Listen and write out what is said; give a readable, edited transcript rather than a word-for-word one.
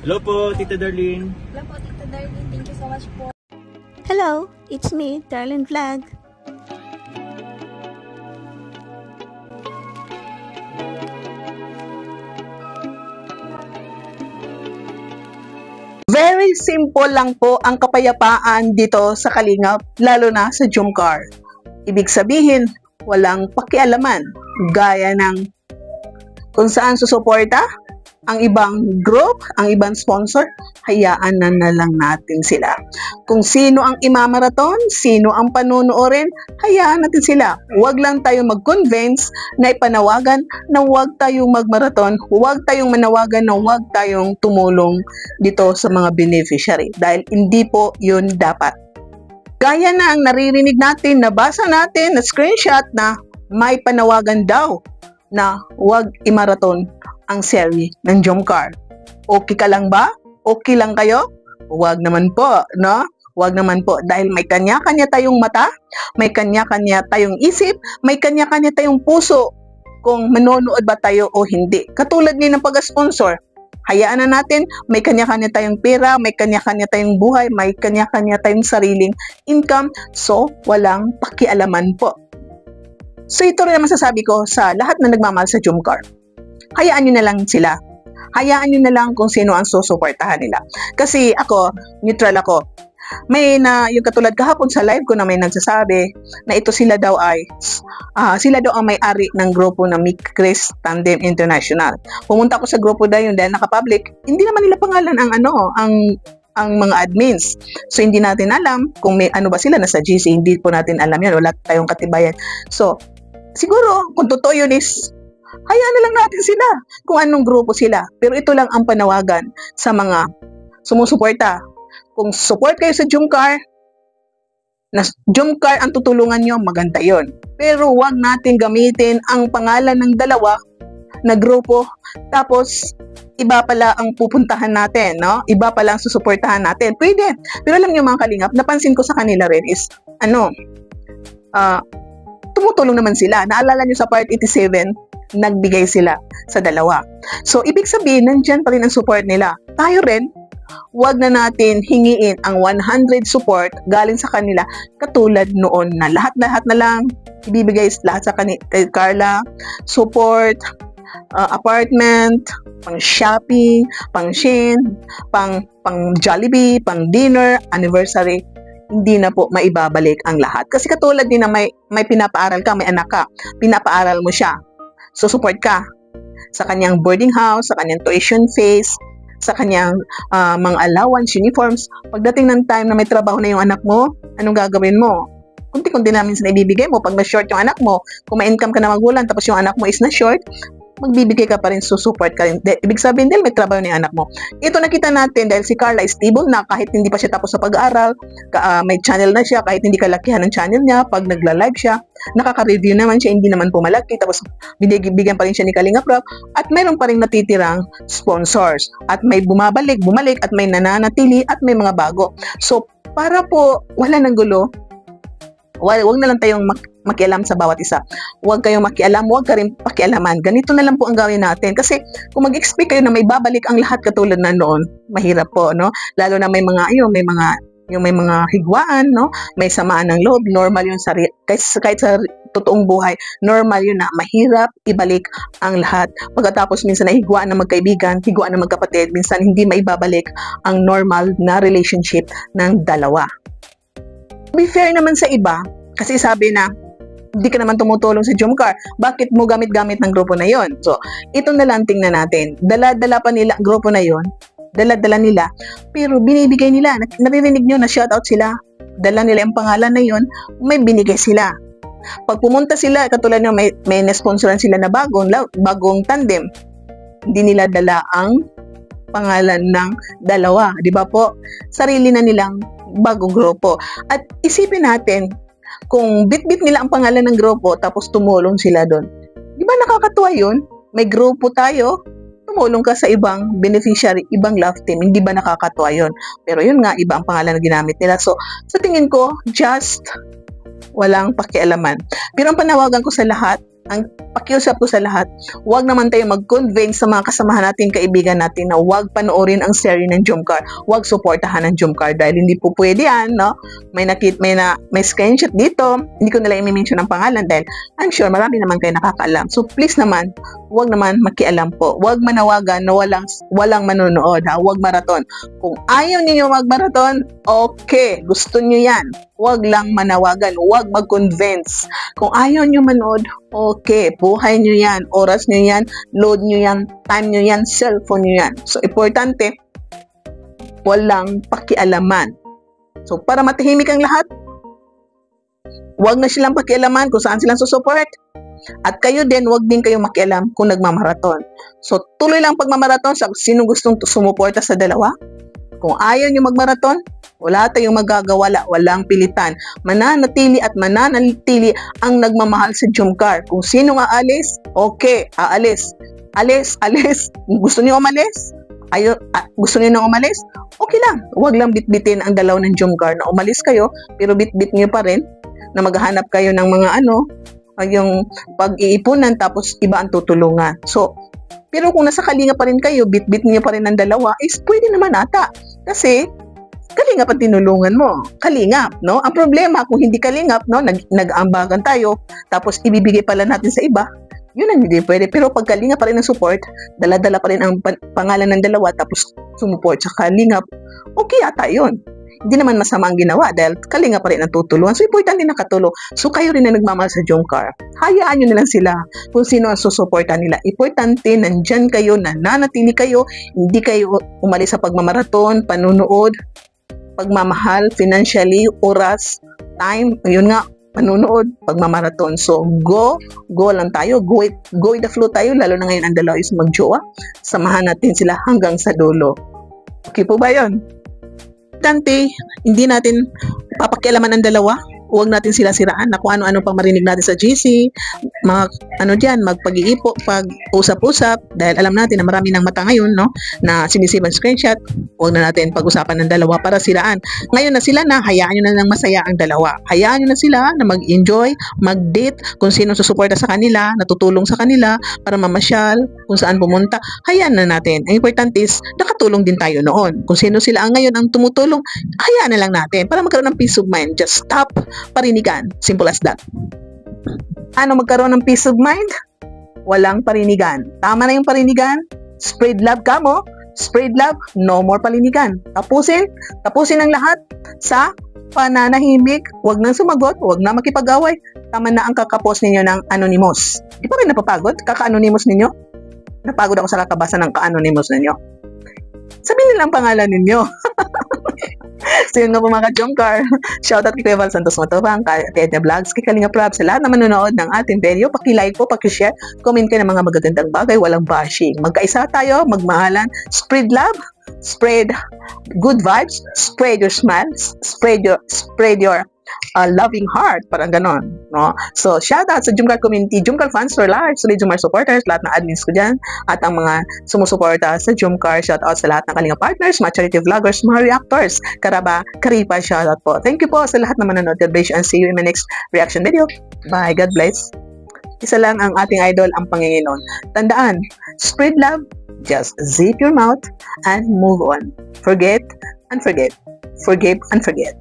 Hello po, Tita Darlene. Hello po, Tita Darlene. Thank you so much po. Hello, it's me, Darlene Vlog. Very simple lang po ang kapayapaan dito sa Kalingap, lalo na sa Jumcar. Ibig sabihin, walang pakialaman, gaya ng kung saan susuporta ang ibang group, ang ibang sponsor, hayaan na lang natin sila. Kung sino ang imamaraton, sino ang panunuorin, hayaan natin sila. Huwag lang tayong mag-convince na ipanawagan na huwag tayong magmaraton, huwag tayong manawagan na huwag tayong tumulong dito sa mga beneficiary. Dahil hindi po yun dapat. Gaya na ang naririnig natin, nabasa natin, na screenshot na may panawagan daw na huwag imaraton ang seri ng Jumcar. Okay ka lang ba? Okay lang kayo? Huwag naman po, no? Huwag naman po. Dahil may kanya-kanya tayong mata, may kanya-kanya tayong isip, may kanya-kanya tayong puso kung manonood ba tayo o hindi. Katulad din ng pag-sponsor. Hayaan na natin, may kanya-kanya tayong pera, may kanya-kanya tayong buhay, may kanya-kanya tayong sariling income. So, walang pakialaman po. So, ito rin naman sasabi ko sa lahat na nagmamahal sa Jumcar. Hayaan nyo na lang sila. Hayaan nyo na lang kung sino ang susuportahan nila. Kasi ako, neutral ako. May na, yung katulad kahapon sa live ko na may nagsasabi na ito sila daw ang may-ari ng grupo na Mick Chris Tandem International. Pumunta ako sa grupo na yun dahil nakapublic. Hindi naman nila pangalan ang mga admins. So, hindi natin alam kung may ano ba sila nasa GC. Hindi po natin alam yan. Wala tayong katibayan. So, siguro, kung totoo yun is, hayaan na lang natin sila kung anong grupo sila. Pero ito lang ang panawagan sa mga sumusuporta. Kung support kayo sa Jumcar, na Jumcar ang tutulungan nyo, maganda yon. Pero huwag natin gamitin ang pangalan ng dalawa na grupo, tapos iba pala ang pupuntahan natin, no? Iba pala ang susuportahan natin. Pwede. Pero alam nyo mga kalingap, napansin ko sa kanila rin is, tumutulong naman sila. Naalala nyo sa part 87, nagbigay sila sa dalawa. So, ibig sabihin, nandyan pa rin ang support nila. Tayo rin, wag na natin hingiin ang 100 support galing sa kanila katulad noon na lahat-lahat na lang ibibigay lahat sa kay Carla, support, apartment, pang shopping, pang Shein, pang Jollibee, pang dinner, anniversary. Hindi na po maibabalik ang lahat. Kasi katulad din na may pinapaaral ka, may anak ka, pinapaaral mo siya. So, support ka sa kanyang boarding house, sa kanyang tuition fees, sa kanyang mga allowance, uniforms. Pagdating ng time na may trabaho na yung anak mo, anong gagawin mo? Kunti-kunti namin sa ibibigay mo. Pag na-short yung anak mo, kung may income ka na magulang, tapos yung anak mo is na-short, magbibigay ka pa rin, susupport ka rin. Ibig sabihin din, may trabaho na yung anak mo. Ito nakita natin dahil si Carla is stable na kahit hindi pa siya tapos sa pag-aaral, may channel na siya, kahit hindi kalakihan ng channel niya, pag nagla-live siya, nakaka-review naman siya, hindi naman po malaki, tapos bigyan pa rin siya ni Kalinga Prab, at mayroon pa rin natitirang sponsors, at may bumalik, at may nananatili, at may mga bago. So, para po wala nang gulo, huwag na lang tayong makialam sa bawat isa. Huwag kayong makialam, huwag ka rin pakialaman. Ganito na lang po ang gawin natin. Kasi kung mag-expect kayo na may babalik ang lahat katulad na noon, mahirap po, no? Lalo na may mga higwaan, no? May samaan ng loob, normal yun kahit sa totoong buhay, normal yun na mahirap ibalik ang lahat. Pagkatapos minsan na higwaan na magkaibigan, higwaan na magkapatid, minsan hindi maibabalik ang normal na relationship ng dalawa. To be fair naman sa iba, kasi sabi na, hindi ka naman tumutulong sa Jumcar, bakit mo gamit-gamit ng grupo na yon? So, ito na lang tingnan natin. Dala-dala pa nila ang grupo na yon, dala-dala nila, pero binibigay nila, naririnig nyo na shoutout sila, dala nila ang pangalan na yon, may binigay sila. Pag pumunta sila, katulad nyo, may na-sponsoran sila na bagong tandem, hindi nila dala ang pangalan ng dalawa, di ba po? Sarili na nilang bagong grupo. At isipin natin, kung bit-bit nila ang pangalan ng grupo tapos tumulong sila doon. Di ba nakakatuwa yun? May grupo tayo, tumulong ka sa ibang beneficiary, ibang love team. Hindi ba nakakatuwa yun? Pero yun nga, iba ang pangalan na ginamit nila. So, sa tingin ko, just walang pakialaman. Pero ang panawagan ko sa lahat, ang pakiusap ko sa lahat, huwag naman tayo mag-convince sa mga kasamahan natin, kaibigan natin na huwag panoorin ang serie ng Jumcar. Huwag suportahan ng Jumcar dahil hindi po pwede yan, no? May screenshot dito, hindi ko nila i-mention ang pangalan dahil I'm sure marami naman kayo nakakaalam. So please naman, huwag naman makialam po. Huwag manawagan na walang manonood, ha? Huwag maraton. Kung ayaw niyo mag-maraton, okay, gusto niyo yan. Huwag lang manawagan, huwag mag-convince. Kung ayaw nyo manood, okay, buhay nyo yan, oras nyo yan, load nyo yan, time nyo yan, cellphone nyo yan. So, importante, walang pakialaman. So, para matahimik ang lahat, huwag na silang pakialaman kung saan silang susuport. At kayo din, huwag din kayong makialam kung nagmamaraton. So, tuloy lang pagmamaraton sa sino gustong sumuporta sa dalawa. Kung ayaw nyo magmaraton, wala tayong magagawa, walang pilitan. Mananatili at mananatili ang nagmamahal sa Jumcar. Kung sino aalis, okay, aalis. Alis. Gusto niyo umalis? Gusto niyo nang umalis? Okay lang. Huwag lang bitbitin ang dalaw ng Jumcar na umalis kayo, pero bitbit niyo pa rin na maghahanap kayo ng mga yung pag-iipunan tapos iba ang tutulungan. So, pero kung nasa Kalinga pa rin kayo, bitbit niyo pa rin ang dalawa, is pwede naman ata. Kasi, Kalingap ang tinulungan mo. Kalingap, no? Ang problema, kung hindi Kalingap, no? Nag-aambagan tayo, tapos ibibigay pala natin sa iba, yun ang hindi pwede. Pero pag Kalingap pa rin ang support, dala-dala pa rin ang pangalan ng dalawa, tapos sumuport sa Kalingap, okay ata yun. Hindi naman masama ang ginawa dahil Kalingap pa rin ang tutulungan. So, importante na katulong. So, kayo rin na nagmamahal sa Jumcar. Hayaan nyo na lang sila kung sino ang susuportan nila. Importante, nandyan kayo, nananatili kayo, hindi kayo umalis sa pagmamaraton, panunood, pagmamahal, financially, oras, time, yun nga, panunood, pagmamaraton. So, go lang tayo, go with the flow tayo, lalo na ngayon ang dalawa is magjowa. Samahan natin sila hanggang sa dulo. Okay po ba yun? Importante, hindi natin papakialaman ang dalawa. Huwag natin sila siraan na kung ano-ano pang marinig natin sa GC, magpag-iipo, pag-usap-usap, dahil alam natin na marami ng mata ngayon, no, na sinisipan screenshot. Huwag na natin pag-usapan ng dalawa para siraan. Ngayon na sila na, hayaan nyo na lang masaya ang dalawa. Hayaan nyo na sila na mag-enjoy, mag-date, kung sino susuporta sa kanila, natutulong sa kanila, para mamasyal, kung saan pumunta. Hayaan na natin. Ang importante is, nakatulong din tayo noon. Kung sino sila ngayon ang tumutulong, hayaan na lang natin para magkaroon ng peace of mind. Just stop parinigan. Simple as that. Ano magkaroon ng peace of mind? Walang parinigan. Tama na yung parinigan. Spread love ka mo. Spread love. No more parinigan. Tapusin ang lahat sa pananahimik. Huwag nang sumagot. Huwag na makipag-away. Tama na ang kakapos ninyo ng anonymous. Di pa rin napapagod? Kaka-anonymous ninyo? Napagod ako sa kakabasa ng ka-anonymous ninyo. Sabihin nilang pangalan ninyo. So yun nga po mga Jumcar. Shoutout kay Kuya Val Santos Matubang, kay Edna Vlogs, kay Kalinga Prab, sa lahat na manonood ng ating video. Paki-like po, paki-share, comment kayo ng mga magagandang bagay, walang bashing. Magkaisa tayo, magmahalan, spread love, spread good vibes, spread your smiles, spread your loving heart, parang ganon, no? So, shoutout sa Jumcar community, Jumcar fans for life, sa Jumcar supporters, lahat ng admins ko dyan, at ang mga sumusuporta sa Jumcar. Shoutout sa lahat ng Kalinga partners, mga charity vloggers, mga reactors, Karipa, shoutout po. Thank you po sa lahat na manonood. God bless you and see you in my next reaction video. Bye, God bless. Isa lang ang ating idol, ang Panginoon. Tandaan, spread love, just zip your mouth and move on. Forget and forget. Forgive and forget.